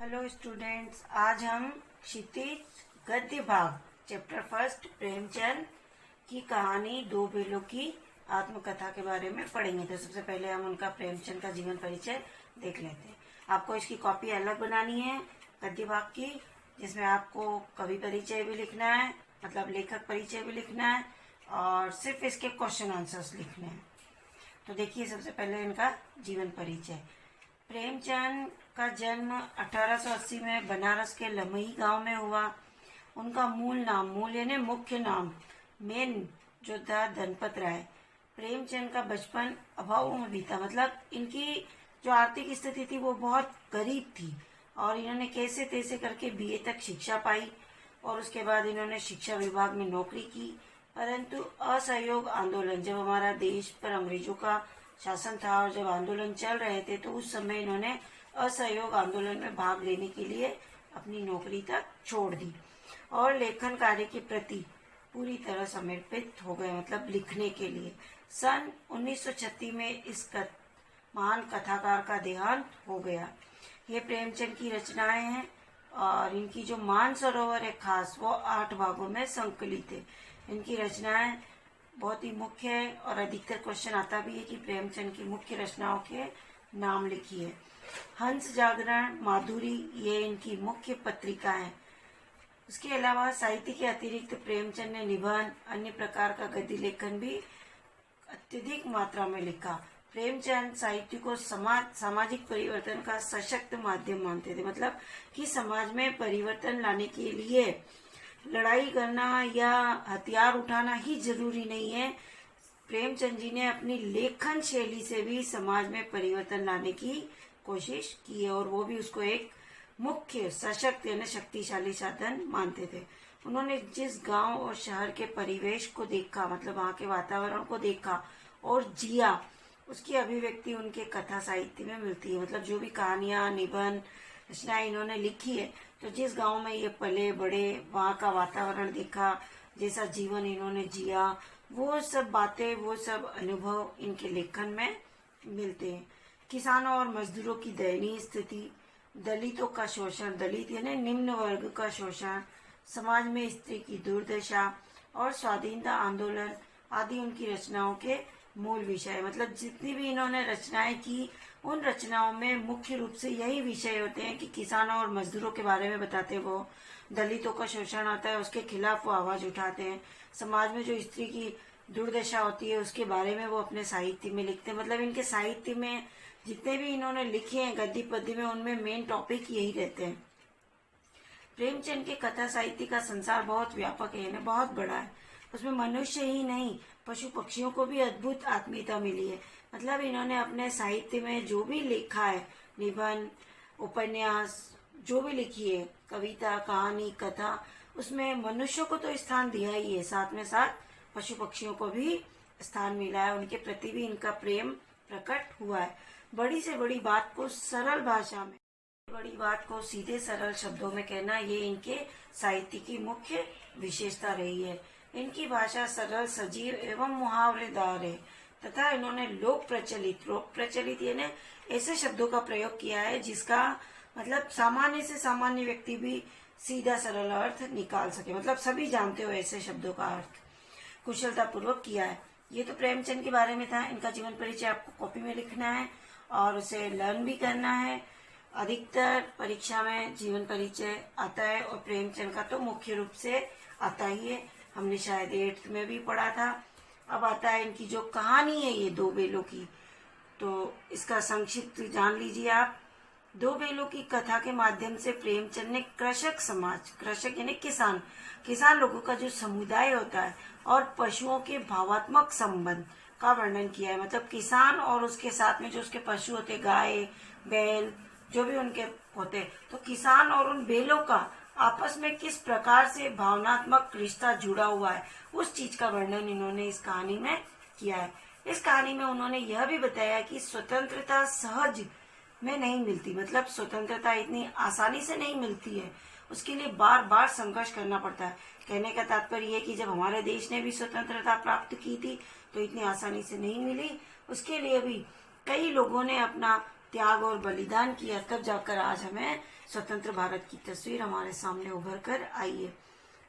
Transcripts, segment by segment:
Hello students, आज हम क्षितिज गद्य भाग चैप्टर फर्स्ट प्रेमचंद की कहानी दो बेलों की आत्मकथा के बारे में पढ़ेंगे। तो सबसे पहले हम उनका प्रेमचंद का जीवन परिचय देख लेते हैं। आपको इसकी कॉपी अलग बनानी है गद्य भाग की, जिसमें आपको कवि परिचय भी लिखना है, मतलब लेखक परिचय भी लिखना है, और सिर्फ इसके क्वेश्चन आंसर्स लिखने हैं। तो देखिए, सबसे पहले इनका जीवन परिचय। प्रेमचंद का जन्म 1880 में बनारस के लमही गांव में हुआ। उनका मूल यानी मुख्य नाम मेन जो था धनपत राय। प्रेमचंद का बचपन अभावों में बीता, मतलब इनकी जो आर्थिक स्थिति थी वो बहुत गरीब थी, और इन्होंने कैसे तैसे करके बीए तक शिक्षा पाई, और उसके बाद इन्होंने शिक्षा विभाग में नौकरी की। परंतु असहयोग आंदोलन, जब हमारा देश पर अंग्रेजों का शासन था और जब आंदोलन चल रहे थे, तो उस समय इन्होंने असहयोग आंदोलन में भाग लेने के लिए अपनी नौकरी तक छोड़ दी और लेखन कार्य के प्रति पूरी तरह समर्पित हो गए, मतलब लिखने के लिए। सन 1936 में इस महान कथाकार का देहांत हो गया। ये प्रेमचंद की रचनाएं हैं, और इनकी जो मानसरोवर है खास, वो 8 भागों में संकलित है। इनकी रचनाएं बहुत ही मुख्य है, और अधिकतर क्वेश्चन आता भी है कि प्रेमचंद की मुख्य रचनाओं के नाम लिखिए। हंस जागरण, माधुरी, ये इनकी मुख्य पत्रिका है। उसके अलावा साहित्य के अतिरिक्त प्रेमचंद ने निबंध, अन्य प्रकार का गद्य लेखन भी अत्यधिक मात्रा में लिखा। प्रेमचंद साहित्य को सामाजिक परिवर्तन का सशक्त माध्यम मानते थे, मतलब कि समाज में परिवर्तन लाने के लिए लड़ाई करना या हथियार उठाना ही जरूरी नहीं है। प्रेमचंद जी ने अपनी लेखन शैली से भी समाज में परिवर्तन लाने की कोशिश की है, और वो भी उसको एक मुख्य सशक्त यानी शक्तिशाली साधन मानते थे। उन्होंने जिस गांव और शहर के परिवेश को देखा, मतलब वहाँ के वातावरण को देखा और जिया, उसकी अभिव्यक्ति उनके कथा साहित्य में मिलती है। मतलब जो भी कहानियां, निबंध, रचनाएं इन्होंने लिखी है, तो जिस गांव में ये पले बड़े, वहाँ का वातावरण देखा, जैसा जीवन इन्होंने जिया, वो सब बातें, वो सब अनुभव इनके लेखन में मिलते हैं। किसानों और मजदूरों की दयनीय स्थिति, दलितों का शोषण, दलित यानी निम्न वर्ग का शोषण, समाज में स्त्री की दुर्दशा और स्वाधीनता आंदोलन आदि उनकी रचनाओं के मूल विषय। मतलब जितनी भी इन्होंने रचनाएं की, उन रचनाओं में मुख्य रूप से यही विषय होते हैं कि किसानों और मजदूरों के बारे में बताते हैं। वो दलितों का शोषण आता है, उसके खिलाफ वो आवाज उठाते हैं। समाज में जो स्त्री की दुर्दशा होती है, उसके बारे में वो अपने साहित्य में लिखते हैं। मतलब इनके साहित्य में जितने भी इन्होंने लिखे हैं गद्य पद्य में, उनमें मेन टॉपिक यही रहते हैं। प्रेमचंद के कथा साहित्य का संसार बहुत व्यापक है, बहुत बड़ा है। उसमें मनुष्य ही नहीं, पशु पक्षियों को भी अद्भुत आत्मीयता मिली है। मतलब इन्होंने अपने साहित्य में जो भी लिखा है, निबंध, उपन्यास, जो भी लिखी है, कविता, कहानी, कथा, उसमें मनुष्यों को तो स्थान दिया ही है, साथ में साथ पशु पक्षियों को भी स्थान मिला है। उनके प्रति भी इनका प्रेम प्रकट हुआ है। बड़ी से बड़ी बात को सरल भाषा में, बड़ी बात को सीधे सरल शब्दों में कहना, ये इनके साहित्य की मुख्य विशेषता रही है। इनकी भाषा सरल, सजीव एवं मुहावरेदार है, तथा इन्होंने लोक प्रचलित यानी ऐसे शब्दों का प्रयोग किया है जिसका मतलब सामान्य से सामान्य व्यक्ति भी सीधा सरल अर्थ निकाल सके। मतलब सभी जानते हो ऐसे शब्दों का अर्थ कुशलता पूर्वक किया है। ये तो प्रेमचंद के बारे में था। इनका जीवन परिचय आपको कॉपी में लिखना है और उसे लर्न भी करना है। अधिकतर परीक्षा में जीवन परिचय आता है, और प्रेमचंद का तो मुख्य रूप से आता ही है। हमने शायद 8th में भी पढ़ा था। अब आता है इनकी जो कहानी है, ये दो बेलों की, तो इसका संक्षिप्त जान लीजिए आप। दो बेलों की कथा के माध्यम से प्रेमचंद ने कृषक समाज, कृषक यानी किसान लोगों का जो समुदाय होता है, और पशुओं के भावात्मक संबंध का वर्णन किया है। मतलब किसान और उसके साथ में जो उसके पशु होते, गाय, बैल, जो भी उनके होते, तो किसान और उन बेलों का आपस में किस प्रकार से भावनात्मक रिश्ता जुड़ा हुआ है, उस चीज का वर्णन इन्होंने इस कहानी में किया है। इस कहानी में उन्होंने यह भी बताया कि स्वतंत्रता सहज में नहीं मिलती, मतलब स्वतंत्रता इतनी आसानी से नहीं मिलती है, उसके लिए बार बार संघर्ष करना पड़ता है। कहने का तात्पर्य है कि जब हमारे देश ने भी स्वतंत्रता प्राप्त की थी, तो इतनी आसानी से नहीं मिली। उसके लिए भी कई लोगों ने अपना त्याग और बलिदान किया, तब जाकर आज हमें स्वतंत्र भारत की तस्वीर हमारे सामने उभर कर आई है।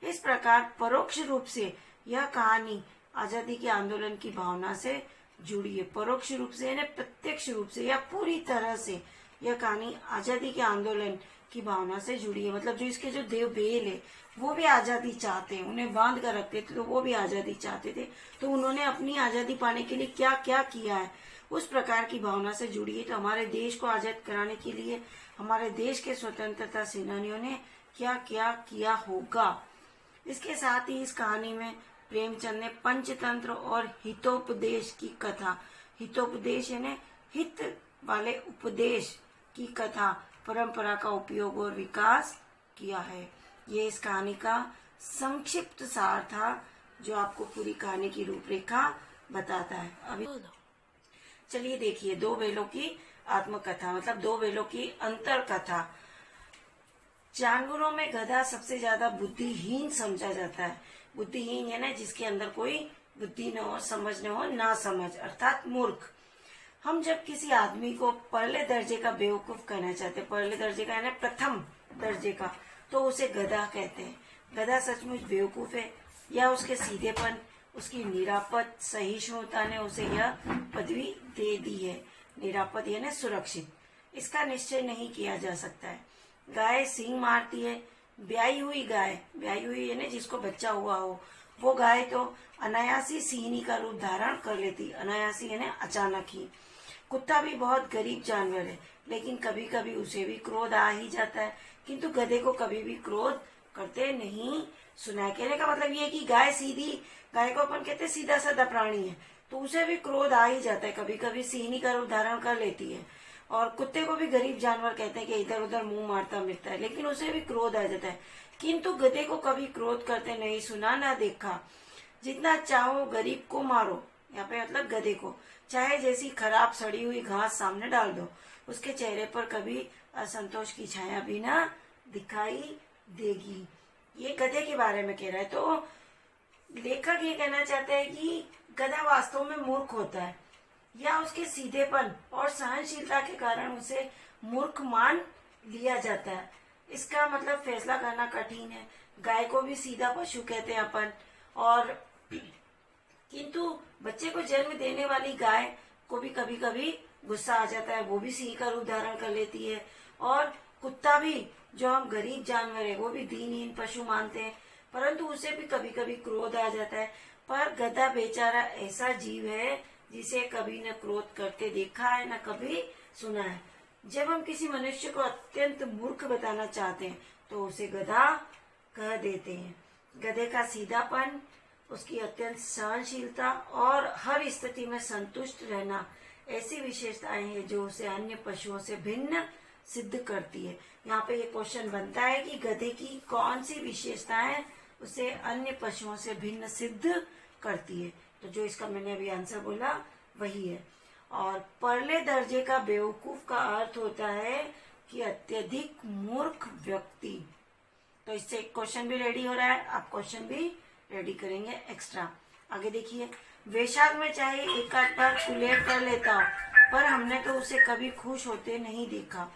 इस प्रकार परोक्ष रूप से यह कहानी आजादी के आंदोलन की भावना से जुड़ी है। परोक्ष रूप से यानी प्रत्यक्ष रूप से या पूरी तरह से यह कहानी आजादी के आंदोलन की भावना से जुड़ी है। मतलब जो इसके जो देव बेल है वो भी आजादी चाहते हैं, उन्हें बांध कर रखते थे तो वो भी आजादी चाहते थे, तो उन्होंने अपनी आजादी पाने के लिए क्या क्या किया है उस प्रकार की भावना से जुड़ी है। तो हमारे देश को आजाद कराने के लिए हमारे देश के स्वतंत्रता सेनानियों ने क्या क्या किया होगा। इसके साथ ही इस कहानी में प्रेमचंद ने पंचतंत्र और हितोपदेश की कथा, हितोपदेश यानी हित वाले उपदेश की कथा परंपरा का उपयोग और विकास किया है। ये इस कहानी का संक्षिप्त सार था जो आपको पूरी कहानी की रूपरेखा बताता है। अभी चलिए देखिए दो बेलों की आत्मकथा, मतलब दो बेलों की अंतर कथा। जानवरों में गधा सबसे ज्यादा बुद्धिहीन समझा जाता है। बुद्धिहीन यानी जिसके अंदर कोई बुद्धि न हो, समझ न हो, ना समझ अर्थात मूर्ख। हम जब किसी आदमी को पहले दर्जे का बेवकूफ कहना चाहते हैं, पहले दर्जे का यानी प्रथम दर्जे का, तो उसे गधा कहते हैं। गधा सचमुच बेवकूफ है या उसके सीधेपन, उसकी निरापद सहिष्णुता ने उसे यह पदवी दे दी है। निरापद यानी सुरक्षित, इसका निश्चय नहीं किया जा सकता है। गाय सींग मारती है। ब्याई हुई गाय, ब्याई हुई यानी जिसको बच्चा हुआ हो, वो गाय तो अनायासी सिंहनी का रूप धारण कर लेती। अनायासी यानी अचानक ही। कुत्ता भी बहुत गरीब जानवर है, लेकिन कभी कभी उसे भी क्रोध आ ही जाता है, किंतु गधे को कभी भी क्रोध करते नहीं सुना है। कहने का मतलब ये है कि गाय सीधी, गाय को अपन कहते हैं सीधा साधा प्राणी है, तो उसे भी क्रोध आ ही जाता है, कभी कभी सिंहनी का रूप धारण कर लेती है। और कुत्ते को भी गरीब जानवर कहते हैं कि इधर उधर मुंह मारता मिलता है, लेकिन उसे भी क्रोध आ जाता है, किंतु गधे को कभी क्रोध करते नहीं सुना ना देखा। जितना चाहो गरीब को मारो, यहाँ पे मतलब गधे को, चाहे जैसी खराब सड़ी हुई घास सामने डाल दो, उसके चेहरे पर कभी असंतोष की छाया भी ना दिखाई देगी। ये गधे के बारे में कह रहा है। तो लेखक ये कहना चाहता है कि गधा वास्तव में मूर्ख होता है, या उसके सीधेपन और सहनशीलता के कारण उसे मूर्ख मान लिया जाता है। इसका मतलब फैसला करना कठिन है। गाय को भी सीधा पशु कहते हैं अपन, और किंतु बच्चे को जन्म देने वाली गाय को भी कभी कभी गुस्सा आ जाता है, वो भी सिंह का रूप धारण कर लेती है। और कुत्ता भी, जो हम गरीब जानवर है, वो भी दीनहीन पशु मानते हैं, परंतु उसे भी कभी कभी क्रोध आ जाता है। पर गधा बेचारा ऐसा जीव है जिसे कभी न क्रोध करते देखा है न कभी सुना है। जब हम किसी मनुष्य को अत्यंत मूर्ख बताना चाहते हैं तो उसे गधा कह देते हैं। गधे का सीधापन, उसकी अत्यंत सहनशीलता और हर स्थिति में संतुष्ट रहना ऐसी विशेषताएं हैं जो उसे अन्य पशुओं से भिन्न सिद्ध करती है। यहाँ पे ये क्वेश्चन बनता है कि गधे की कौन सी विशेषताएं उसे अन्य पशुओं से भिन्न सिद्ध करती है। तो जो इसका मैंने अभी आंसर बोला वही है। और परले दर्जे का बेवकूफ का अर्थ होता है कि अत्यधिक मूर्ख व्यक्ति। तो इससे एक क्वेश्चन भी रेडी हो रहा है, आप क्वेश्चन भी रेडी करेंगे एक्स्ट्रा। आगे देखिए, वैशाख में चाहे एक आध बार कुलेर कर लेता हो, पर हमने तो उसे कभी खुश होते नहीं देखा।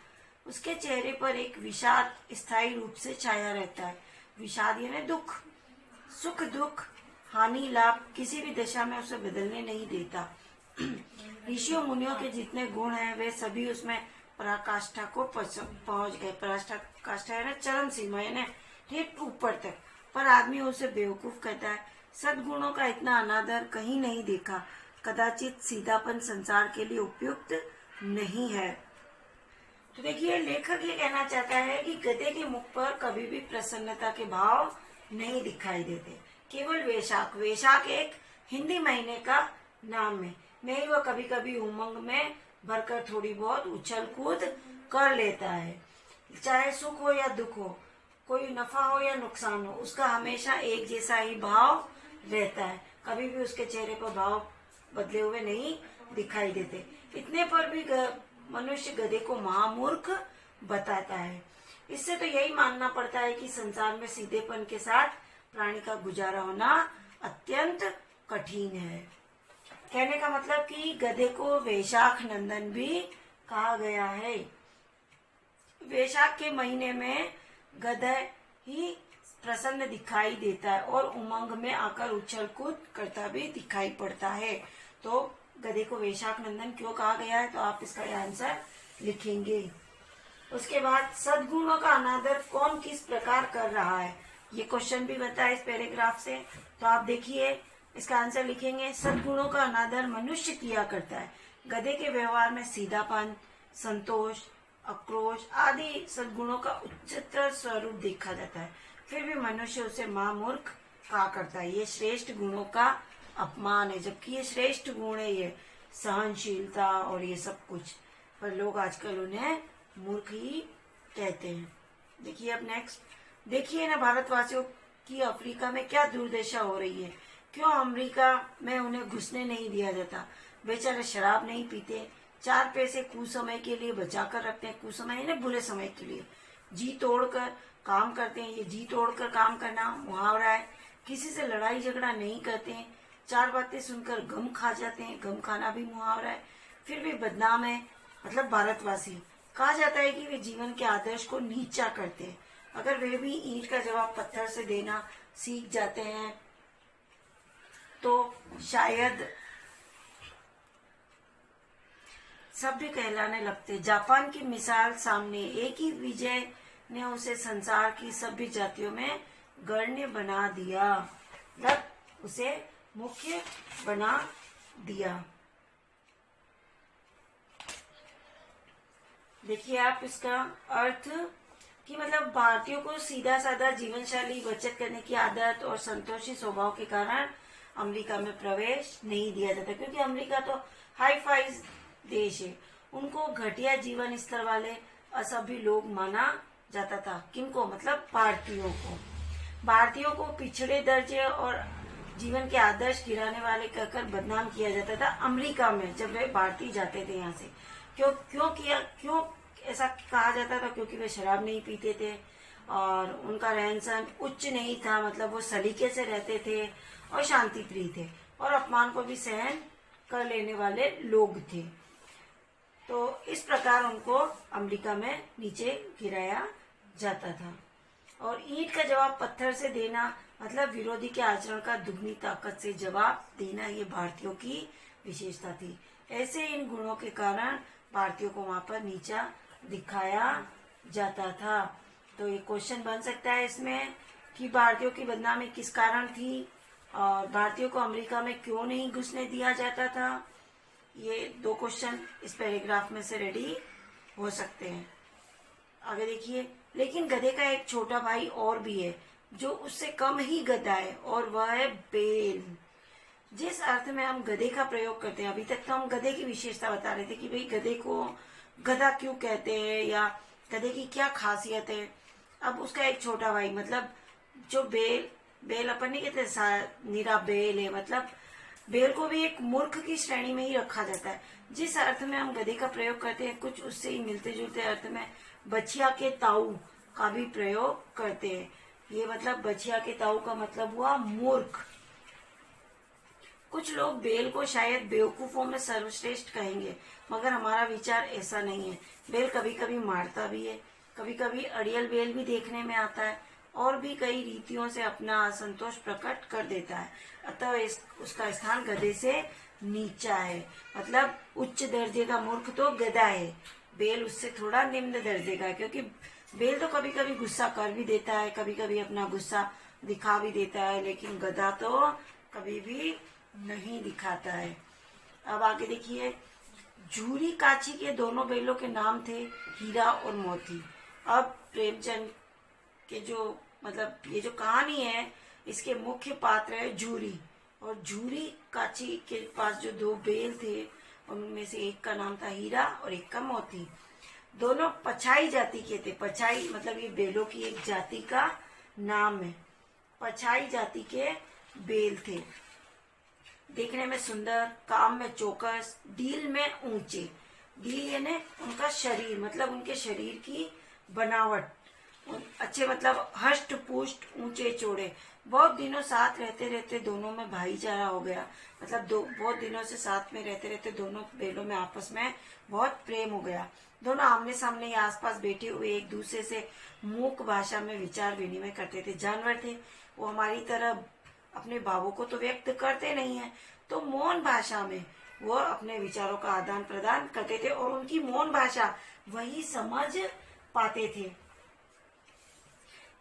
उसके चेहरे पर एक विषाद स्थायी रूप से छाया रहता है। विषाद यानी दुख, सुख दुख, हानि लाभ किसी भी दशा में उसे बदलने नहीं देता। ऋषियों मुनियों के जितने गुण हैं वे सभी उसमें पराकाष्ठा को पहुंच गए। पराकाष्ठा है ना चरम सीमा, यानी ठीक ऊपर तक। पर आदमी उसे बेवकूफ कहता है। सद्गुणों का इतना अनादर कहीं नहीं देखा। कदाचित सीधापन संसार के लिए उपयुक्त नहीं है। तो देखिए, लेखक ये कहना चाहता है कि गधे के मुख पर कभी भी प्रसन्नता के भाव नहीं दिखाई देते। केवल वैशाख, वैशाख एक हिंदी महीने का नाम है, में ही वह कभी कभी उमंग में भरकर थोड़ी बहुत उछल कूद कर लेता है। चाहे सुख हो या दुख हो, कोई नफा हो या नुकसान हो, उसका हमेशा एक जैसा ही भाव रहता है। कभी भी उसके चेहरे पर भाव बदले हुए नहीं दिखाई देते। इतने पर भी मनुष्य गधे को महामूर्ख बताता है। इससे तो यही मानना पड़ता है कि संसार में सीधेपन के साथ प्राणी का गुजारा होना अत्यंत कठिन है। कहने का मतलब कि गधे को वैशाख नंदन भी कहा गया है। वैशाख के महीने में गधा ही प्रसन्न दिखाई देता है और उमंग में आकर उछल कूद करता भी दिखाई पड़ता है। तो गधे को वैशाख नंदन क्यों कहा गया है, तो आप इसका आंसर लिखेंगे। उसके बाद सद्गुणों का अनादर कौन किस प्रकार कर रहा है, ये क्वेश्चन भी बताया इस पैराग्राफ से। तो आप देखिए इसका आंसर लिखेंगे, सद्गुणों का अनादर मनुष्य किया करता है। गधे के व्यवहार में सीधापन, संतोष, आक्रोश आदि सद्गुणों का उच्चतर स्वरूप देखा जाता है, फिर भी मनुष्य उसे महामूर्ख कहा करता है। ये श्रेष्ठ गुणों का अपमान है, जबकि ये श्रेष्ठ गुण है, ये सहनशीलता और ये सब कुछ, पर लोग आजकल उन्हें मूर्ख ही कहते हैं। देखिए अब नेक्स्ट, देखिए ना भारतवासियों की अफ्रीका में क्या दुर्दशा हो रही है। क्यों अमेरिका में उन्हें घुसने नहीं दिया जाता। बेचारे शराब नहीं पीते, 4 पैसे कुसमय के लिए बचा कर रखते हैं। कुसमय है ना, बुरे समय के लिए जी तोड़कर काम करते हैं। ये जी तोड़कर काम करना मुहावरा है। किसी से लड़ाई झगड़ा नहीं करते हैं, 4 बातें सुनकर गम खा जाते हैं। गम खाना भी मुहावरा है। फिर भी बदनाम है, मतलब भारतवासी। कहा जाता है कि वे जीवन के आदर्श को नीचा करते हैं। अगर वे भी ईंट का जवाब पत्थर से देना सीख जाते हैं तो शायद सभ्य कहलाने लगते। जापान की मिसाल सामने, एक ही विजय ने उसे संसार की सभ्य जातियों में गण्य बना दिया, मतलब उसे मुख्य बना दिया। देखिए आप इसका अर्थ कि मतलब भारतीयों को सीधा साधा जीवन शैली, बचत करने की आदत और संतोषी स्वभाव के कारण अमेरिका में प्रवेश नहीं दिया जाता, क्योंकि अमेरिका तो हाई फाई देश है। उनको घटिया जीवन स्तर वाले असभ्य लोग माना जाता था। किनको, मतलब भारतीयों को। भारतीयों को पिछड़े दर्जे और जीवन के आदर्श गिराने वाले कहकर बदनाम किया जाता था अमेरिका में, जब वे भारतीय जाते थे यहाँ से। क्यों ऐसा कहा जाता था, क्योंकि वे शराब नहीं पीते थे और उनका रहन सहन उच्च नहीं था, मतलब वो सलीके से रहते थे और शांति प्रिय थे और अपमान को भी सहन कर लेने वाले लोग थे। तो इस प्रकार उनको अमेरिका में नीचे गिराया जाता था। और ईंट का जवाब पत्थर से देना, मतलब विरोधी के आचरण का दुगनी ताकत से जवाब देना, ये भारतीयों की विशेषता थी। ऐसे इन गुणों के कारण भारतीयों को वहां पर नीचा दिखाया जाता था। तो ये क्वेश्चन बन सकता है इसमें कि भारतीयों की बदनामी किस कारण थी और भारतीयों को अमेरिका में क्यों नहीं घुसने दिया जाता था। ये 2 क्वेश्चन इस पैराग्राफ में से रेडी हो सकते हैं। आगे देखिए, लेकिन गधे का एक छोटा भाई और भी है जो उससे कम ही गधा है, और वह है बेल। जिस अर्थ में हम गधे का प्रयोग करते हैं, अभी तक तो हम गधे की विशेषता बता रहे थे कि भाई गधे को गधा क्यों कहते हैं या गधे की क्या खासियत है। अब उसका एक छोटा भाई, मतलब जो बेल अपन नहीं कहते निरा बेल है, मतलब बेल को भी एक मूर्ख की श्रेणी में ही रखा जाता है। जिस अर्थ में हम गधे का प्रयोग करते हैं, कुछ उससे ही मिलते जुलते अर्थ में बछिया के ताऊ का भी प्रयोग करते हैं। ये मतलब बछिया के ताऊ का मतलब हुआ मूर्ख। कुछ लोग बेल को शायद बेवकूफों में सर्वश्रेष्ठ कहेंगे, मगर हमारा विचार ऐसा नहीं है। बेल कभी कभी मारता भी है, कभी कभी अड़ियल बेल भी देखने में आता है और भी कई रीतियों से अपना असंतोष प्रकट कर देता है। अतः उसका स्थान गधे से नीचा है, मतलब उच्च दर्जे का मूर्ख तो गधा है, बेल उससे थोड़ा निम्न दर्जे का है। क्योंकि बेल तो कभी कभी गुस्सा कर भी देता है, कभी कभी अपना गुस्सा दिखा भी देता है, लेकिन गधा तो कभी भी नहीं दिखाता है। अब आगे देखिए, झूरी काची के दोनों बेलों के नाम थे हीरा और मोती। अब प्रेमचंद के जो मतलब ये जो कहानी है, इसके मुख्य पात्र है झूरी, और झूरी काची के पास जो 2 बेल थे, उनमें से एक का नाम था हीरा और एक का मोती। दोनों पछाई जाति के थे। पछाई मतलब ये बेलों की एक जाति का नाम है। पछाई जाति के बेल थे, देखने में सुंदर, काम में चौकस, डील में ऊंचे। डील यानी उनका शरीर, मतलब उनके शरीर की बनावट, अच्छे मतलब हष्ट पुष्ट ऊंचे चौड़े। बहुत दिनों साथ रहते रहते दोनों में भाईचारा हो गया, मतलब बहुत दिनों से साथ में रहते रहते दोनों बैलों में आपस में बहुत प्रेम हो गया। दोनों आमने सामने या आसपास बैठे हुए एक दूसरे से मूक भाषा में विचार विनिमय करते थे। जानवर थे, वो हमारी तरह अपने भावों को तो व्यक्त करते नहीं है, तो मौन भाषा में वो अपने विचारों का आदान प्रदान करते थे और उनकी मौन भाषा वही समझ पाते थे।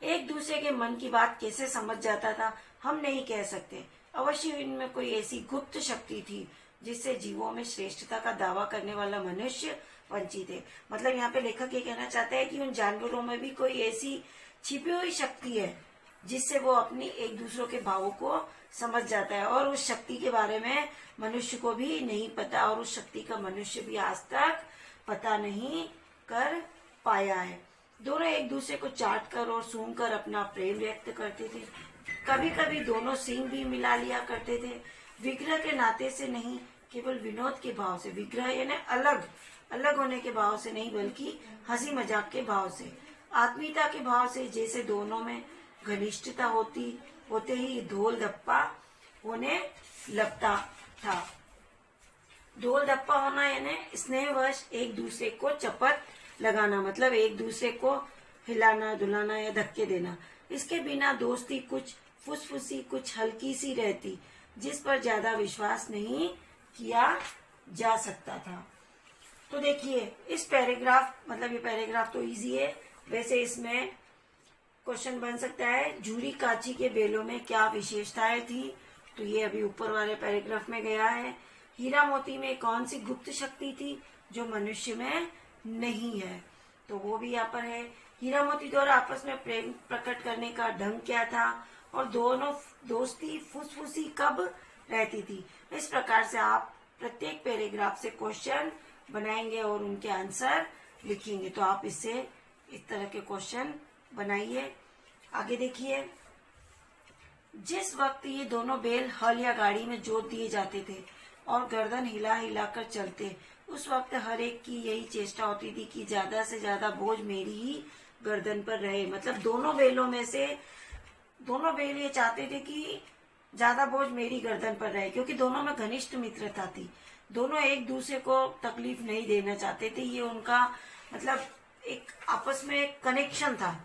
एक दूसरे के मन की बात कैसे समझ जाता था हम नहीं कह सकते। अवश्य इनमें कोई ऐसी गुप्त शक्ति थी जिससे जीवों में श्रेष्ठता का दावा करने वाला मनुष्य वंचित है। मतलब यहाँ पे लेखक ये कहना चाहते हैं कि उन जानवरों में भी कोई ऐसी छिपी हुई शक्ति है जिससे वो अपनी एक दूसरों के भावों को समझ जाता है, और उस शक्ति के बारे में मनुष्य को भी नहीं पता, और उस शक्ति का मनुष्य भी आज तक पता नहीं कर पाया है। दोनों एक दूसरे को चाट कर और सूंघ कर अपना प्रेम व्यक्त करते थे। कभी कभी दोनों सींग भी मिला लिया करते थे, विग्रह के नाते से नहीं, केवल विनोद के भाव से। विग्रह यानी अलग अलग होने के भाव से नहीं, बल्कि हंसी मजाक के भाव से, आत्मीयता के भाव से। जैसे दोनों में घनिष्ठता होते ही धोल धप्पा होने लगता था। धोल धप्पा होना यानी स्नेहवश एक दूसरे को चपत लगाना, मतलब एक दूसरे को हिलाना डुलाना या धक्के देना। इसके बिना दोस्ती कुछ फुसफुसी, कुछ हल्की सी रहती, जिस पर ज्यादा विश्वास नहीं किया जा सकता था। तो देखिए इस पैराग्राफ, मतलब ये पैराग्राफ तो इजी है, वैसे इसमें क्वेश्चन बन सकता है झूरी काची के बेलों में क्या विशेषताएं थी, तो ये अभी ऊपर वाले पैराग्राफ में गया है। हीरा मोती में कौन सी गुप्त शक्ति थी जो मनुष्य में नहीं है, तो वो भी यहाँ पर है। हीरा मोती द्वारा आपस में प्रेम प्रकट करने का ढंग क्या था, और दोनों दोस्ती फुसफुसी कब रहती थी। इस प्रकार से आप प्रत्येक पैराग्राफ से क्वेश्चन बनाएंगे और उनके आंसर लिखेंगे। तो आप इससे इस तरह के क्वेश्चन बनाइए। आगे देखिए, जिस वक्त ये दोनों बैल हल या गाड़ी में जोत दिए जाते थे और गर्दन हिला हिला कर चलते, उस वक्त हर एक की यही चेष्टा होती थी कि ज्यादा से ज्यादा बोझ मेरी ही गर्दन पर रहे। मतलब दोनों बैलों में से दोनों बैल ये चाहते थे कि ज्यादा बोझ मेरी गर्दन पर रहे, क्योंकि दोनों में घनिष्ठ मित्रता थी। दोनों एक दूसरे को तकलीफ नहीं देना चाहते थे, ये उनका मतलब एक आपस में कनेक्शन था।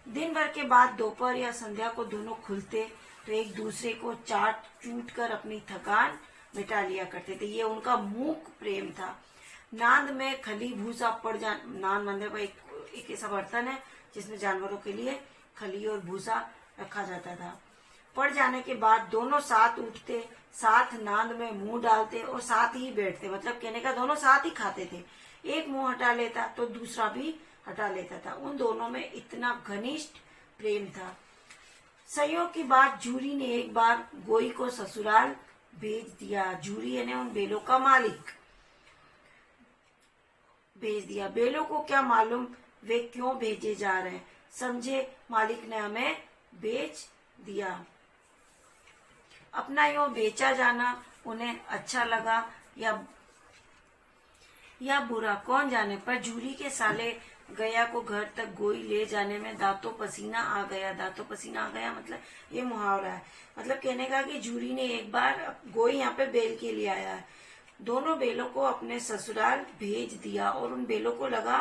दिन भर के बाद दोपहर या संध्या को दोनों खुलते तो एक दूसरे को चाट चूट कर अपनी थकान मिटा लिया करते थे। ये उनका मूक प्रेम था। नांद में खली भूसा पड़ जा, नांद मतलब एक ऐसा बर्तन है जिसमें जानवरों के लिए खली और भूसा रखा जाता था। पड़ जाने के बाद दोनों साथ उठते, साथ नांद में मुंह डालते और साथ ही बैठते। मतलब कहने का दोनों साथ ही खाते थे। एक मुंह हटा लेता तो दूसरा भी हटा लेता था। उन दोनों में इतना घनिष्ठ प्रेम था। संयोग की बात, जूरी ने एक बार गोई को ससुराल भेज दिया। जूरी यानी उन बेलों का मालिक भेज दिया। बेलों को क्या मालूम वे क्यों भेजे जा रहे हैं, समझे मालिक ने हमें बेच दिया। अपना यो बेचा जाना उन्हें अच्छा लगा या बुरा कौन जाने, पर जूरी के साले गया को घर तक गोई ले जाने में दांतों पसीना आ गया। दांतों पसीना आ गया मतलब ये मुहावरा है। मतलब कहने का कि जूरी ने एक बार गोई यहाँ पे बेल के लिए आया है। दोनों बेलों को अपने ससुराल भेज दिया और उन बेलों को लगा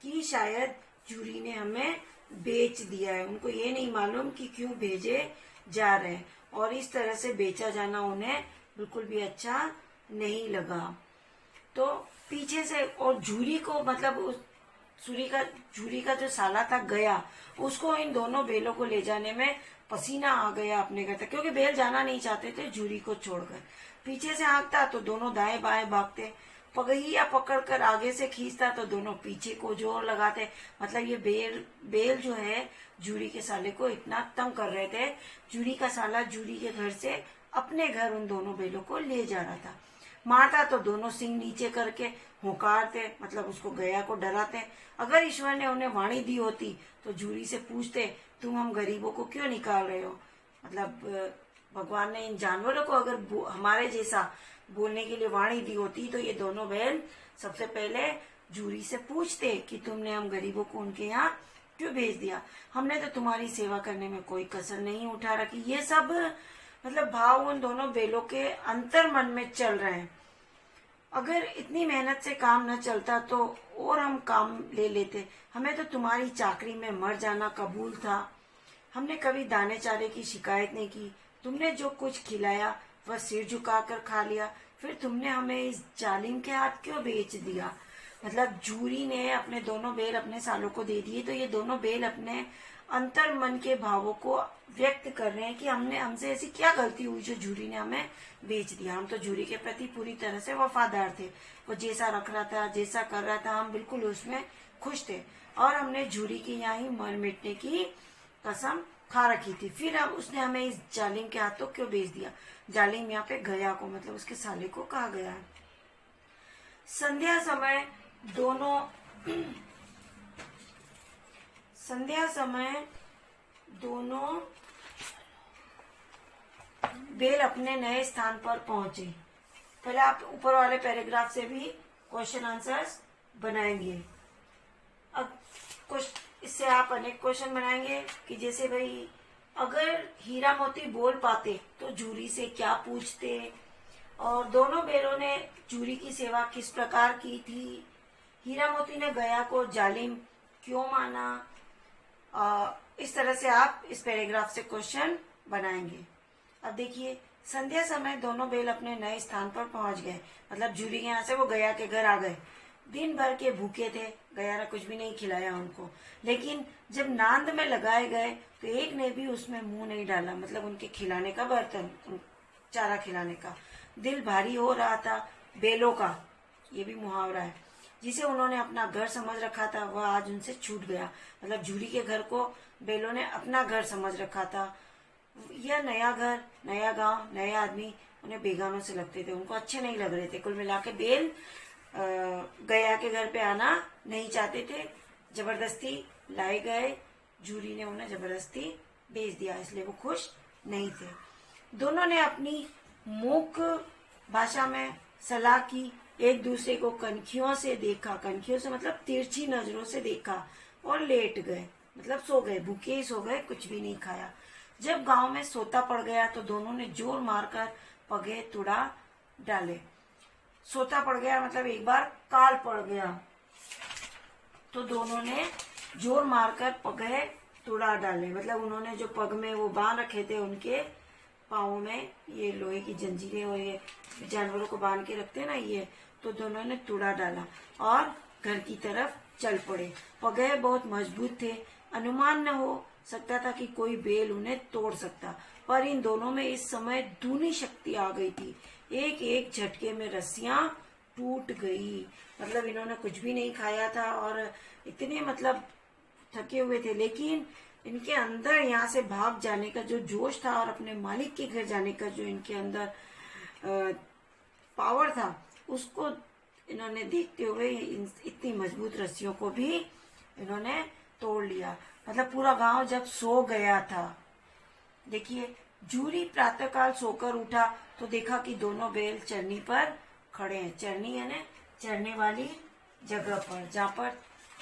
कि शायद जूरी ने हमें बेच दिया है। उनको ये नहीं मालूम कि क्यों भेजे जा रहे हैं, और इस तरह से बेचा जाना उन्हें बिल्कुल भी अच्छा नहीं लगा। तो पीछे से, और जूरी को मतलब उस जूरी का जो साला था गया, उसको इन दोनों बेलों को ले जाने में पसीना आ गया अपने घर तक, क्योंकि बेल जाना नहीं चाहते थे जूरी को छोड़कर। पीछे से हाँकता तो दोनों दाएं बाएं भागते, पगहिया पकड़कर आगे से खींचता तो दोनों पीछे को जोर लगाते। मतलब ये बेल जो है जूरी के साले को इतना तंग कर रहे थे। जूरी का साला जूरी के घर से अपने घर उन दोनों बेलों को ले जा रहा था। मारता तो दोनों सिंग नीचे करके हुंकारते, मतलब उसको गया को डराते। अगर ईश्वर ने उन्हें वाणी दी होती तो जूरी से पूछते, तुम हम गरीबों को क्यों निकाल रहे हो। मतलब भगवान ने इन जानवरों को अगर हमारे जैसा बोलने के लिए वाणी दी होती तो ये दोनों बैल सबसे पहले जूरी से पूछते कि तुमने हम गरीबों को उनके यहाँ क्यों भेज दिया? हमने तो तुम्हारी सेवा करने में कोई कसर नहीं उठा रखी। ये सब मतलब भाव उन दोनों बेलों के अंतर मन में चल रहे हैं। अगर इतनी मेहनत से काम न चलता तो और हम काम ले लेते। हमें तो तुम्हारी चाकरी में मर जाना कबूल था। हमने कभी दाने चारे की शिकायत नहीं की। तुमने जो कुछ खिलाया वह सिर झुकाकर खा लिया। फिर तुमने हमें इस जालिम के हाथ क्यों बेच दिया? मतलब जूरी ने अपने दोनों बेल अपने सालों को दे दिए। तो ये दोनों बेल अपने अंतर मन के भावों को व्यक्त कर रहे हैं कि हमसे ऐसी क्या गलती हुई जो जूरी ने हमें बेच दिया। हम तो जूरी के प्रति पूरी तरह से वफादार थे। वो जैसा रख रहा था, जैसा कर रहा था, हम बिल्कुल उसमें खुश थे और हमने जूरी की यहाँ ही मर मिटने की कसम खा रखी थी। फिर अब उसने हमें इस जालिम के हाथों क्यों बेच दिया? जालिम यहाँ पे गया को मतलब उसके साले को कहा गया है। संध्या समय दोनों बेल अपने नए स्थान पर पहुंचे। पहले आप ऊपर वाले पैराग्राफ से भी क्वेश्चन आंसर्स बनाएंगे। अब इससे आप अनेक क्वेश्चन बनाएंगे कि जैसे भाई अगर हीरा मोती बोल पाते तो जूरी से क्या पूछते, और दोनों बेलों ने जूरी की सेवा किस प्रकार की थी, हीरा मोती ने गया को जालिम क्यों माना। इस तरह से आप इस पैराग्राफ से क्वेश्चन बनाएंगे। अब देखिए, संध्या समय दोनों बेल अपने नए स्थान पर पहुंच गए। मतलब जूरी के यहाँ से वो गया के घर आ गए। दिन भर के भूखे थे, गया ने कुछ भी नहीं खिलाया उनको। लेकिन जब नांद में लगाए गए तो एक ने भी उसमें मुंह नहीं डाला। मतलब उनके खिलाने का बर्तन, चारा खिलाने का। दिल भारी हो रहा था बेलों का, ये भी मुहावरा है, जिसे उन्होंने अपना घर समझ रखा था वह आज उनसे छूट गया। मतलब जूरी के घर को बेलों ने अपना घर समझ रखा था। यह नया घर, नया गांव, नए आदमी उन्हें बेगानों से लगते थे, उनको अच्छे नहीं लग रहे थे। कुल मिला के बेल गया के घर पे आना नहीं चाहते थे। जबरदस्ती लाए गए, जूरी ने उन्हें जबरदस्ती भेज दिया, इसलिए वो खुश नहीं थे। दोनों ने अपनी मूक भाषा में सलाह की, एक दूसरे को कनखियों से देखा, कनखियों से मतलब तिरछी नजरों से देखा और लेट गए। मतलब सो गए, भूखे ही सो गए, कुछ भी नहीं खाया। जब गांव में सोता पड़ गया तो दोनों ने जोर मारकर पगे तुड़ा डाले। सोता पड़ गया मतलब एक बार काल पड़ गया, तो दोनों ने जोर मारकर पगे तुड़ा डाले। मतलब उन्होंने जो पग में वो बांध रखे थे उनके पाँव में, ये लोहे की जंजीरें और ये जानवरों को बांध के रखते हैं ना, ये तो दोनों ने तुड़ा डाला और घर की तरफ चल पड़े। पगे बहुत मजबूत थे, अनुमान न हो सकता था कि कोई बेल उन्हें तोड़ सकता, पर इन दोनों में इस समय दूनी शक्ति आ गई थी। एक एक झटके में रस्सियां टूट गई। मतलब इन्होंने कुछ भी नहीं खाया था और इतने मतलब थके हुए थे, लेकिन इनके अंदर यहाँ से भाग जाने का जो जोश था और अपने मालिक के घर जाने का जो इनके अंदर पावर था, उसको इन्होंने देखते हुए इतनी मजबूत रस्सियों को भी इन्होंने तोड़ लिया। मतलब पूरा गांव जब सो गया था। देखिए, जूरी प्रातःकाल सोकर उठा तो देखा कि दोनों बैल चरनी पर खड़े हैं। चरनी यानी चरने वाली जगह पर, जहाँ पर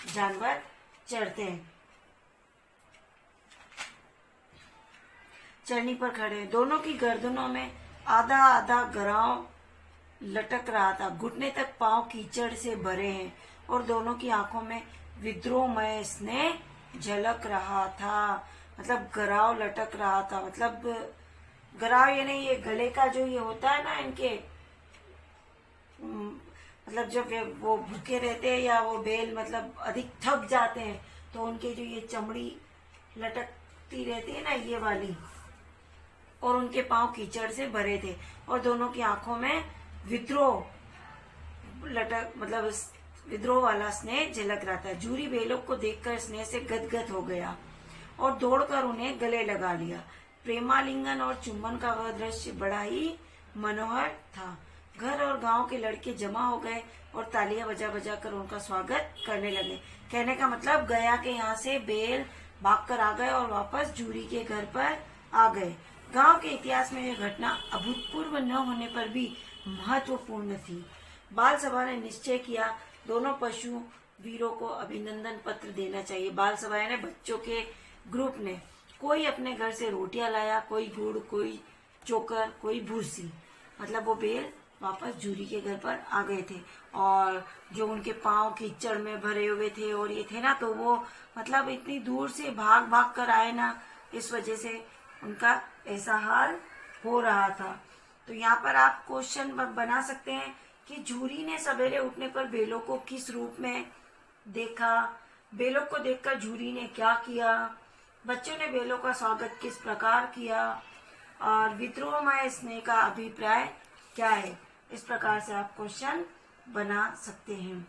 जानवर चरते हैं, चरनी पर खड़े हैं। दोनों की गर्दनों में आधा आधा गराव लटक रहा था, घुटने तक पांव कीचड़ से भरे हैं और दोनों की आंखों में विद्रोहमय स्नेह झलक रहा था। मतलब गराव लटक रहा था, मतलब गराव यानी ये गले का जो ये होता है ना इनके, मतलब जब वो भूखे रहते हैं या वो बैल मतलब अधिक थक जाते हैं तो उनके जो ये चमड़ी लटकती रहती है ना, ये वाली, और उनके पांव कीचड़ से भरे थे और दोनों की आंखों में विद्रोह मतलब विद्रोह वाला स्नेह झलक रहा था। जूरी बेलों को देखकर स्नेह से गदगद हो गया और दौड़कर उन्हें गले लगा लिया। प्रेमालिंगन और चुम्बन का वह दृश्य बड़ा ही मनोहर था। घर और गांव के लड़के जमा हो गए और तालियां बजा बजा कर उनका स्वागत करने लगे। कहने का मतलब गया के यहाँ से बेल भागकर आ गए और वापस जूरी के घर पर आ गए। गांव के इतिहास में यह घटना अभूतपूर्व न होने पर भी महत्वपूर्ण थी। बाल सभा ने निश्चय किया दोनों पशु वीरों को अभिनंदन पत्र देना चाहिए। बाल सभा ने बच्चों के ग्रुप ने कोई अपने घर से रोटियां लाया, कोई गुड़, कोई चोकर, कोई भूसी। मतलब वो बेल वापस जूरी के घर पर आ गए थे और जो उनके पांव कीचड़ में भरे हुए थे और ये थे ना, तो वो मतलब इतनी दूर से भाग भाग कर आए ना, इस वजह से उनका ऐसा हाल हो रहा था। तो यहाँ पर आप क्वेश्चन बना सकते हैं कि जूरी ने सवेरे उठने पर बेलों को किस रूप में देखा, बेलों को देखकर जूरी ने क्या किया, बच्चों ने बेलों का स्वागत किस प्रकार किया और विद्रोहमय स्नेह का अभिप्राय क्या है। इस प्रकार से आप क्वेश्चन बना सकते हैं।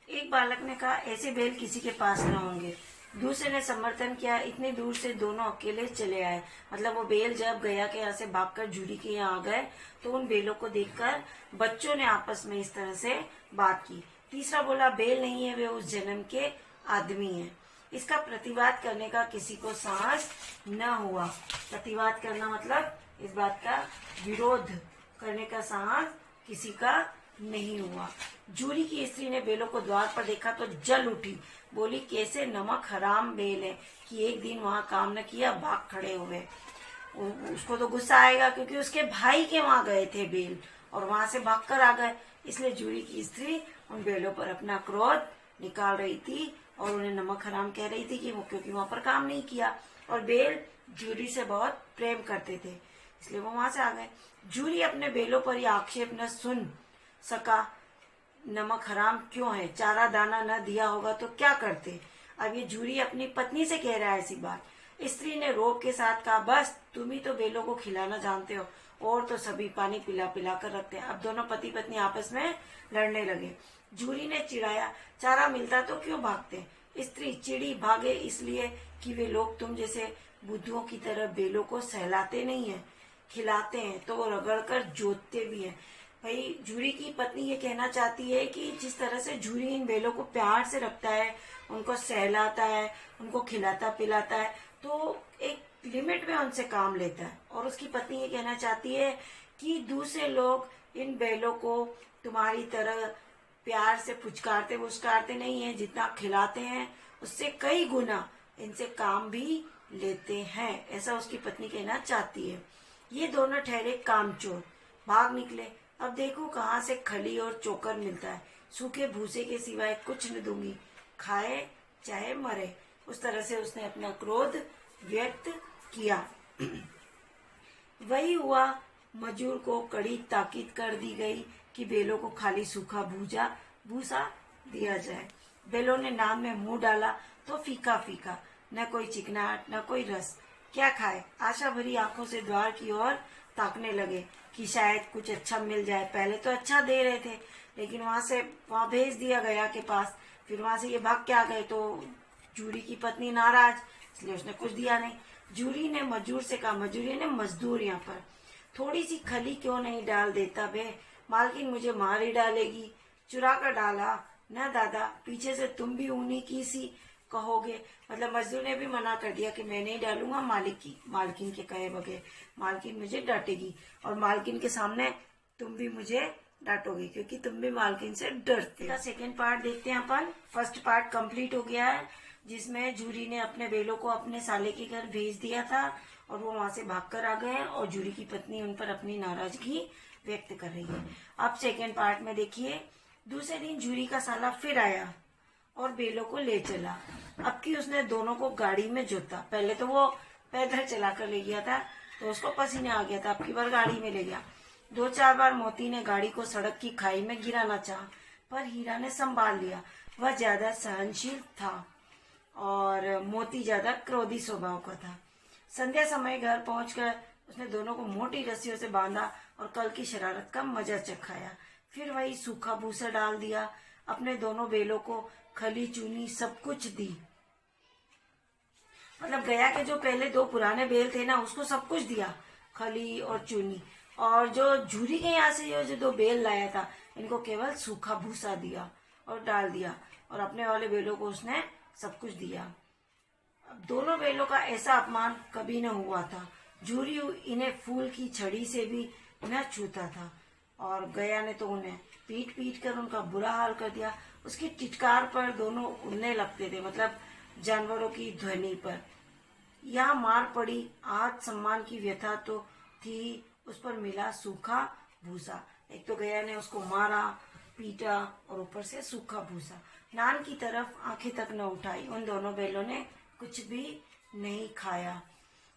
एक बालक ने कहा, ऐसे बेल किसी के पास न होंगे। दूसरे ने समर्थन किया, इतने दूर से दोनों अकेले चले आए। मतलब वो बेल जब गया के यहाँ से भागकर जूरी के यहाँ आ गए तो उन बेलों को देखकर बच्चों ने आपस में इस तरह से बात की। तीसरा बोला, बेल नहीं है, वे उस जन्म के आदमी हैं। इसका प्रतिवाद करने का किसी को साहस न हुआ। प्रतिवाद करना मतलब इस बात का विरोध करने का साहस किसी का नहीं हुआ। जूरी की स्त्री ने बेलों को द्वार पर देखा तो जल उठी, बोली, कैसे नमक हराम बेल है कि एक दिन वहां काम न किया, भाग खड़े हुए। उसको तो गुस्सा आएगा क्योंकि उसके भाई के वहां गए थे बेल और वहां से भागकर आ गए, इसलिए जूरी की स्त्री उन बेलों पर अपना क्रोध निकाल रही थी और उन्हें नमक हराम कह रही थी कि वो क्योंकि वहां पर काम नहीं किया। और बेल जूरी से बहुत प्रेम करते थे, इसलिए वो वहां से आ गए। जूरी अपने बेलों पर यह आक्षेप न सुन सका, नमक हराम क्यों है, चारा दाना न दिया होगा तो क्या करते। अब ये जूरी अपनी पत्नी से कह रहा है ऐसी बात। स्त्री ने रोब के साथ कहा, बस तुम ही तो बेलों को खिलाना जानते हो, और तो सभी पानी पिला पिला कर रखते हैं। अब दोनों पति पत्नी आपस में लड़ने लगे। जूरी ने चिढ़ाया, चारा मिलता तो क्यों भागते। स्त्री चिड़ी, भागे इसलिए कि वे लोग तुम जैसे बुद्धुओं की तरह बेलों को सहलाते नहीं है, खिलाते हैं तो वो रगड़ कर जोतते भी हैं। भाई जूरी की पत्नी ये कहना चाहती है कि जिस तरह से जूरी इन बेलों को प्यार से रखता है, उनको सहलाता है, उनको खिलाता पिलाता है, तो एक लिमिट में उनसे काम लेता है। और उसकी पत्नी ये कहना चाहती है कि दूसरे लोग इन बेलों को तुम्हारी तरह प्यार से पुचकारते पुचकारते नहीं है, जितना खिलाते हैं उससे कई गुना इनसे काम भी लेते हैं, ऐसा उसकी पत्नी कहना चाहती है। ये दोनों ठहरे कामचोर, भाग निकले। अब देखो कहाँ से खली और चोकर मिलता है, सूखे भूसे के सिवाय कुछ न दूंगी, खाए चाहे मरे। उस तरह से उसने अपना क्रोध व्यक्त किया। वही हुआ, मजूर को कड़ी ताकीद कर दी गई कि बेलों को खाली सूखा भूसा दिया जाए। बेलों ने नाम में मुंह डाला तो फीका फीका, न कोई चिकनाहट न कोई रस। क्या खाए, आशा भरी आंखों से द्वार की ओर ताकने लगे कि शायद कुछ अच्छा मिल जाए। पहले तो अच्छा दे रहे थे, लेकिन वहां भेज दिया गया के पास, फिर वहां से ये भाग के आ गए तो जूरी की पत्नी नाराज, इसलिए उसने कुछ दिया नहीं। जूरी ने मजूर से कहा, मजूरी ने मजदूर यहाँ पर, थोड़ी सी खली क्यों नहीं डाल देता बे, मालकिन मुझे मार ही डालेगी। चुरा कर डाला न दादा, पीछे से तुम भी उन्हीं की सी कहोगे। मतलब मजदूर ने भी मना कर दिया कि मैं नहीं डालूंगा, मालकिन के कहे बगैर, मालकिन मुझे डांटेगी और मालकिन के सामने तुम भी मुझे डांटोगे क्योंकि तुम भी मालकिन से डरते हो। सेकेंड पार्ट देखते हैं अपन। फर्स्ट पार्ट कंप्लीट हो गया है, जिसमें जूरी ने अपने बेलों को अपने साले के घर भेज दिया था और वो वहां से भागकर आ गए और जूरी की पत्नी उन पर अपनी नाराजगी व्यक्त कर रही है। अब सेकेंड पार्ट में देखिए, दूसरे दिन जूरी का साला फिर आया और बेलों को ले चला। अब की उसने दोनों को गाड़ी में जोता। पहले तो वो पैदल चला कर ले गया था तो उसको पसीना आ गया था, अब की बार गाड़ी में ले गया। 2-4 बार मोती ने गाड़ी को सड़क की खाई में गिराना चाहा, पर हीरा ने संभाल लिया। वह ज्यादा सहनशील था और मोती ज्यादा क्रोधी स्वभाव का था। संध्या समय घर पहुंचकर उसने दोनों को मोटी रस्सियों से बांधा और कल की शरारत का मजा चखाया। फिर वही सूखा भूसा डाल दिया, अपने दोनों बेलों को खली चूनी सब कुछ दी। मतलब गया के जो पहले 2 पुराने बेल थे ना, उसको सब कुछ दिया, खली और चूनी। और जो जूरी के यहाँ से जो 2 बेल लाया था, इनको केवल सूखा भूसा दिया और डाल दिया, और अपने वाले बेलों को उसने सब कुछ दिया। अब दोनों बेलों का ऐसा अपमान कभी न हुआ था। जूरी इन्हें फूल की छड़ी से भी न छूता था और गया ने तो उन्हें पीट पीट कर उनका बुरा हाल कर दिया। उसकी टिटकार पर दोनों उड़ने लगते थे, मतलब जानवरों की ध्वनि पर। यहाँ मार पड़ी, आज सम्मान की व्यथा तो थी, उस पर मिला सूखा भूसा। एक तो गया ने उसको मारा, पीटा और ऊपर से सूखा भूसा। नान की तरफ आंखें तक न उठाई, उन दोनों बैलों ने कुछ भी नहीं खाया।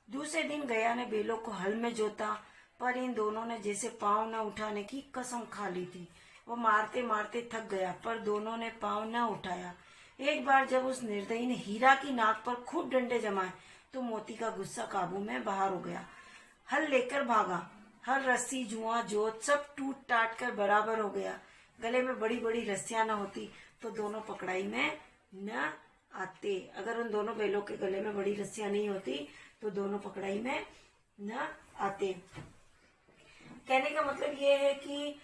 दूसरे दिन गया ने बैलों को हल में जोता, पर इन दोनों ने जैसे पांव न उठाने की कसम खा ली थी। वो मारते मारते थक गया, पर दोनों ने पांव न उठाया। एक बार जब उस निर्दयी ने हीरा की नाक पर खूब डंडे जमाए, तो मोती का गुस्सा काबू में बाहर हो गया। हल लेकर भागा। हर रस्सी, जुआ, जोत सब टूट टाट कर बराबर हो गया। गले में बड़ी बड़ी रस्सियां न होती तो दोनों पकड़ाई में न आते। अगर उन दोनों बैलों के गले में बड़ी रस्सियां नहीं होती तो दोनों पकड़ाई में न आते। कहने का मतलब ये है कि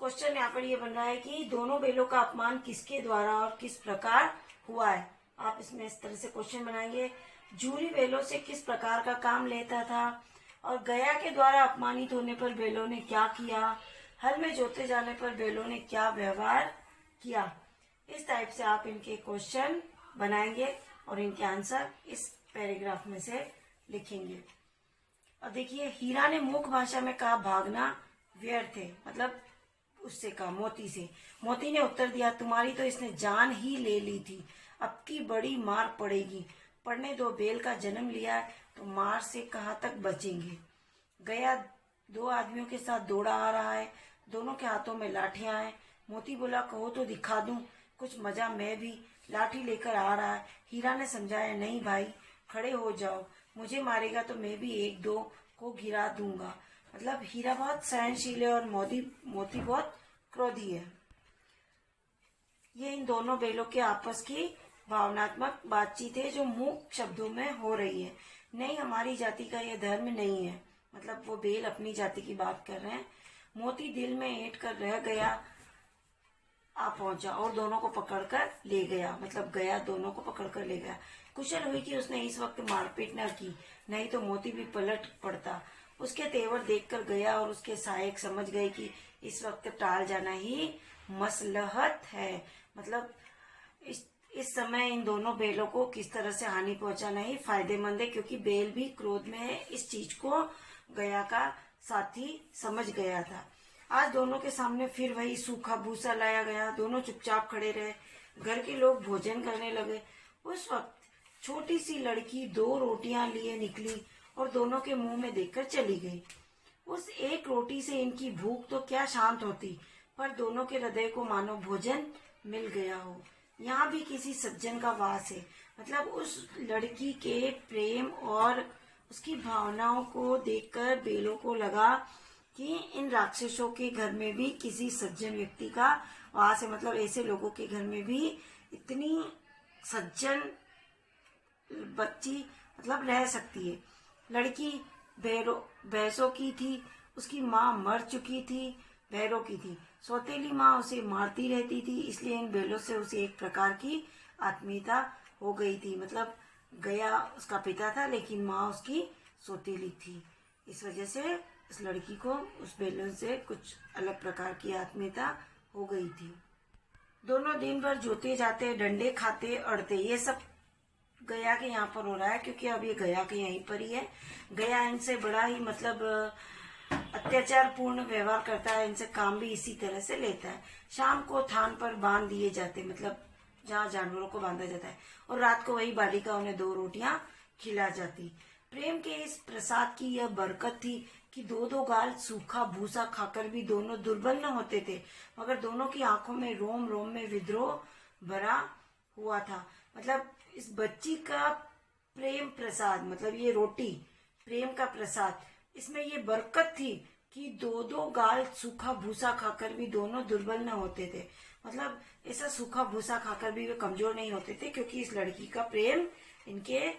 क्वेश्चन यहाँ पर ये बन रहा है कि दोनों बैलों का अपमान किसके द्वारा और किस प्रकार हुआ है। आप इसमें इस तरह से क्वेश्चन बनाएंगे, जूरी बैलों से किस प्रकार का काम लेता था, और गया के द्वारा अपमानित होने पर बैलों ने क्या किया, हल में जोते जाने पर बैलों ने क्या व्यवहार किया। इस टाइप से आप इनके क्वेश्चन बनाएंगे और इनके आंसर इस पैराग्राफ में से लिखेंगे। और देखिए, हीरा ने मूक भाषा में कहा भागना व्यर्थ है, मतलब उससे कहा मोती से। मोती ने उत्तर दिया, तुम्हारी तो इसने जान ही ले ली थी, अब की बड़ी मार पड़ेगी। पढ़ने दो, बेल का जन्म लिया है तो मार से कहाँ तक बचेंगे। गया दो आदमियों के साथ दौड़ा आ रहा है, दोनों के हाथों में लाठियां हैं। मोती बोला, कहो तो दिखा दूं कुछ मजा, मैं भी लाठी लेकर आ रहा है। हीरा ने समझाया, नहीं भाई, खड़े हो जाओ, मुझे मारेगा तो मैं भी एक दो को गिरा दूंगा। मतलब हीरा बहुत सहनशील है और मोती बहुत क्रोधी है। ये इन दोनों बैलों के आपस की भावनात्मक बातचीत है जो मूक शब्दों में हो रही है। नहीं, हमारी जाति का यह धर्म नहीं है, मतलब वो बैल अपनी जाति की बात कर रहे हैं। मोती दिल में ऐंठ कर रह गया, आ पहुंचा और दोनों को पकड़कर ले गया, मतलब गया दोनों को पकड़कर ले गया। कुशल हुई कि उसने इस वक्त मारपीट न की, नहीं तो मोती भी पलट पड़ता। उसके तेवर देखकर गया और उसके सहायक समझ गए कि इस वक्त टाल जाना ही मसलहत है, मतलब इस समय इन दोनों बैलों को किस तरह से हानि पहुंचाना ही फायदेमंद है, क्योंकि बैल भी क्रोध में है। इस चीज को गया का साथी समझ गया था। आज दोनों के सामने फिर वही सूखा भूसा लाया गया। दोनों चुपचाप खड़े रहे। घर के लोग भोजन करने लगे। उस वक्त छोटी सी लड़की 2 रोटियां लिए निकली और दोनों के मुंह में देकर चली गई। उस एक रोटी से इनकी भूख तो क्या शांत होती, पर दोनों के हृदय को मानो भोजन मिल गया हो। यहाँ भी किसी सज्जन का वास है, मतलब उस लड़की के प्रेम और उसकी भावनाओं को देखकर बेलों को लगा कि इन राक्षसों के घर में भी किसी सज्जन व्यक्ति का वास है, मतलब ऐसे लोगों के घर में भी इतनी सज्जन बच्ची मतलब रह सकती है। लड़की भैंसों की थी, उसकी माँ मर चुकी थी, बैलों की थी। सौतेली माँ उसे मारती रहती थी, इसलिए इन बैलों से उसे एक प्रकार की आत्मीयता हो गई थी। मतलब गया उसका पिता था, लेकिन माँ उसकी सौतेली थी। इस वजह से इस लड़की को उस बैलों से कुछ अलग प्रकार की आत्मीयता हो गई थी। दोनों दिन भर जोते जाते, डंडे खाते, अड़ते। ये सब गया के यहाँ पर हो रहा है, क्योंकि अब ये गया के यहीं पर ही है। गया इनसे बड़ा ही मतलब अत्याचार पूर्ण व्यवहार करता है, इनसे काम भी इसी तरह से लेता है। शाम को थान पर बांध दिए जाते, मतलब जहाँ जानवरों को बांधा जाता है, और रात को वही बालिका उन्हें 2 रोटियां खिला जाती। प्रेम के इस प्रसाद की यह बरकत थी कि 2-2 गाल सूखा भूसा खाकर भी दोनों दुर्बल न होते थे, मगर दोनों की आंखों में रोम रोम में विद्रोह भरा हुआ था। मतलब इस बच्ची का प्रेम प्रसाद, मतलब ये रोटी प्रेम का प्रसाद, इसमें ये बरकत थी कि 2-2 गाल सूखा भूसा खाकर भी दोनों दुर्बल न होते थे। मतलब ऐसा सूखा भूसा खाकर भी वे कमजोर नहीं होते थे, क्योंकि इस लड़की का प्रेम इनके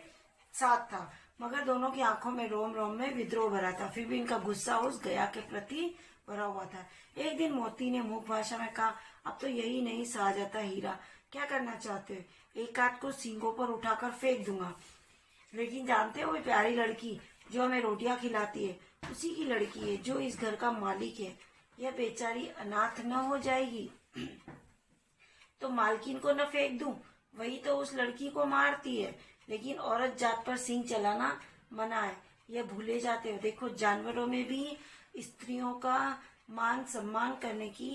साथ था। मगर दोनों की आंखों में रोम रोम में विद्रोह भरा था, फिर भी इनका गुस्सा उस गया के प्रति भरा हुआ था। एक दिन मोती ने मूक भाषा में कहा, अब तो यही नहीं सहा जाता हीरा, क्या करना चाहते हो? एक आध को सींगों पर उठाकर फेंक दूंगा। लेकिन जानते हो, वो प्यारी लड़की जो हमें रोटियां खिलाती है, उसी की लड़की है जो इस घर का मालिक है। यह बेचारी अनाथ न हो जाएगी? तो मालकिन को न फेंक दूं, वही तो उस लड़की को मारती है। लेकिन औरत जात पर सींग चलाना मना है, यह भूले जाते हो। देखो, जानवरों में भी स्त्रियों का मान सम्मान करने की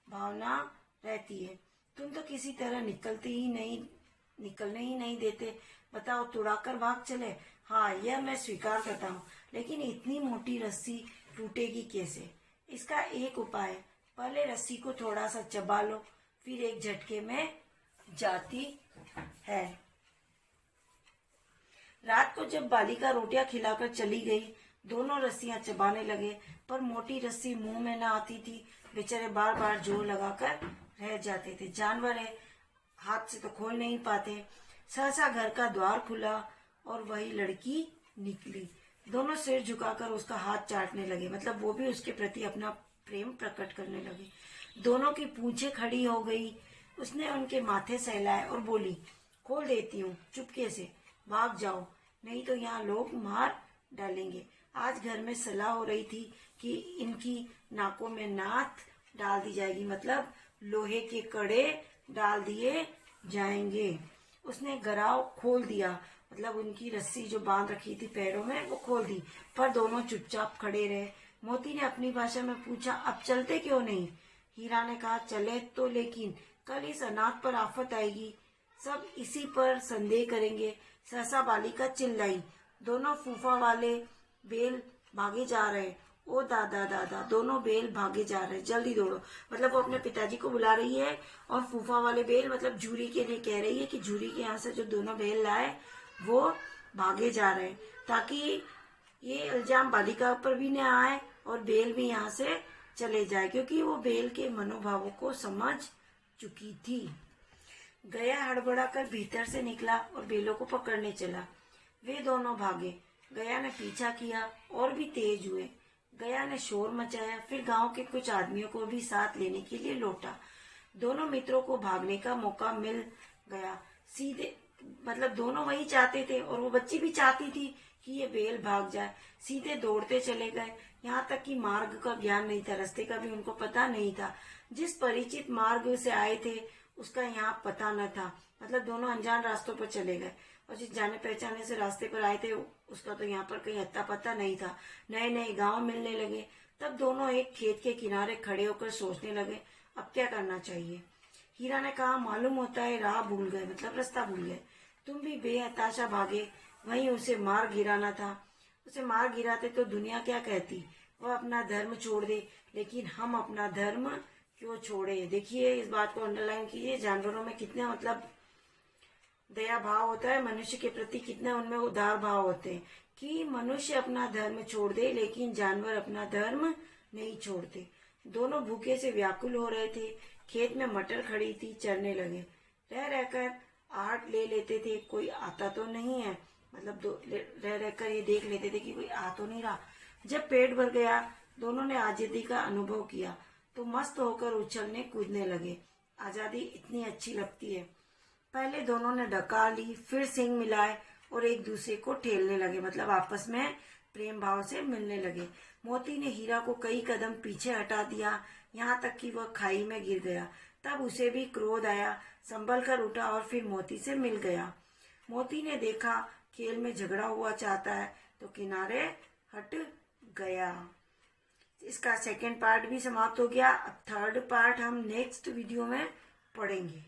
भावना रहती है। तुम तो किसी तरह निकलने ही नहीं देते। बताओ, तुड़ाकर भाग चले? हाँ, यह मैं स्वीकार करता हूँ, लेकिन इतनी मोटी रस्सी टूटेगी कैसे? इसका एक उपाय है, पहले रस्सी को थोड़ा सा चबा लो, फिर एक झटके में जाती है। रात को जब बालिका रोटियां खिलाकर चली गई, दोनों रस्सियां चबाने लगे, पर मोटी रस्सी मुंह में न आती थी। बेचारे बार बार जोर लगाकर रह जाते थे। जानवर है, हाथ से तो खोल नहीं पाते। सहसा घर का द्वार खुला और वही लड़की निकली। दोनों सिर झुकाकर उसका हाथ चाटने लगे, मतलब वो भी उसके प्रति अपना प्रेम प्रकट करने लगे। दोनों की पूंछें खड़ी हो गई। उसने उनके माथे सहलाए और बोली, खोल देती हूँ, चुपके से भाग जाओ, नहीं तो यहाँ लोग मार डालेंगे। आज घर में सलाह हो रही थी कि इनकी नाकों में नाथ डाल दी जाएगी, मतलब लोहे के कड़े डाल दिए जाएंगे। उसने गराव खोल दिया, मतलब उनकी रस्सी जो बांध रखी थी पैरों में वो खोल दी, पर दोनों चुपचाप खड़े रहे। मोती ने अपनी भाषा में पूछा, अब चलते क्यों नहीं? हीरा ने कहा, चले तो, लेकिन कल इस अनाथ पर आफत आएगी, सब इसी पर संदेह करेंगे। सहसा बालिका चिल्लाई, दोनों फूफा वाले बेल भागे जा रहे। ओ दादा दादा, दोनों बेल भागे जा रहे, जल्दी दौड़ो। मतलब वो अपने पिताजी को बुला रही है और फूफा वाले बेल मतलब झूरी के लिए कह रही है कि झूरी के यहाँ से जो दोनों बेल लाए वो भागे जा रहे, ताकि ये इल्जाम बालिका पर भी न आए और बेल भी यहाँ से चले जाए, क्योंकि वो बेल के मनोभावों को समझ चुकी थी। गया हड़बड़ा कर भीतर से निकला और बेलों को पकड़ने चला। वे दोनों भागे। गया ने पीछा किया और भी तेज हुए। गया ने शोर मचाया, फिर गांव के कुछ आदमियों को भी साथ लेने के लिए लौटा। दोनों मित्रों को भागने का मौका मिल गया। सीधे मतलब दोनों वही चाहते थे और वो बच्ची भी चाहती थी कि ये बेल भाग जाए। सीधे दौड़ते चले गए, यहाँ तक कि मार्ग का ज्ञान नहीं था, रास्ते का भी उनको पता नहीं था। जिस परिचित मार्ग से आए थे उसका यहाँ पता न था, मतलब दोनों अनजान रास्तों पर चले गए। और जिस जाने पहचाने से रास्ते पर आए थे उसका तो यहाँ पर कहीं अता पता नहीं था। नए नए गांव मिलने लगे। तब दोनों एक खेत के किनारे खड़े होकर सोचने लगे, अब क्या करना चाहिए। हीरा ने कहा, मालूम होता है राह भूल गए, मतलब रास्ता भूल गए। तुम भी बेहताशा भागे, वहीं उसे मार गिराना था। उसे मार गिराते तो दुनिया क्या कहती, वह अपना धर्म छोड़ दे, लेकिन हम अपना धर्म क्यों छोड़े। देखिए, इस बात को अंडरलाइन कीजिए, जानवरों में कितना मतलब दया भाव होता है, मनुष्य के प्रति कितना उनमें उदार भाव होते हैं कि मनुष्य अपना धर्म छोड़ दे, लेकिन जानवर अपना धर्म नहीं छोड़ते। दोनों भूखे से व्याकुल हो रहे थे। खेत में मटर खड़ी थी, चरने लगे। रह रहकर आहट ले लेते थे, कोई आता तो नहीं है, मतलब रह रहकर ये देख लेते थे कि कोई आ तो नहीं रहा। जब पेट भर गया, दोनों ने आजादी का अनुभव किया तो मस्त होकर उछलने कूदने लगे। आजादी इतनी अच्छी लगती है। पहले दोनों ने डकार ली, फिर सींग मिलाए और एक दूसरे को ठेलने लगे, मतलब आपस में प्रेम भाव से मिलने लगे। मोती ने हीरा को कई कदम पीछे हटा दिया, यहाँ तक कि वह खाई में गिर गया। तब उसे भी क्रोध आया, संभल कर उठा और फिर मोती से मिल गया। मोती ने देखा खेल में झगड़ा हुआ चाहता है तो किनारे हट गया। इसका सेकंड पार्ट भी समाप्त हो गया। अब थर्ड पार्ट हम नेक्स्ट वीडियो में पढ़ेंगे।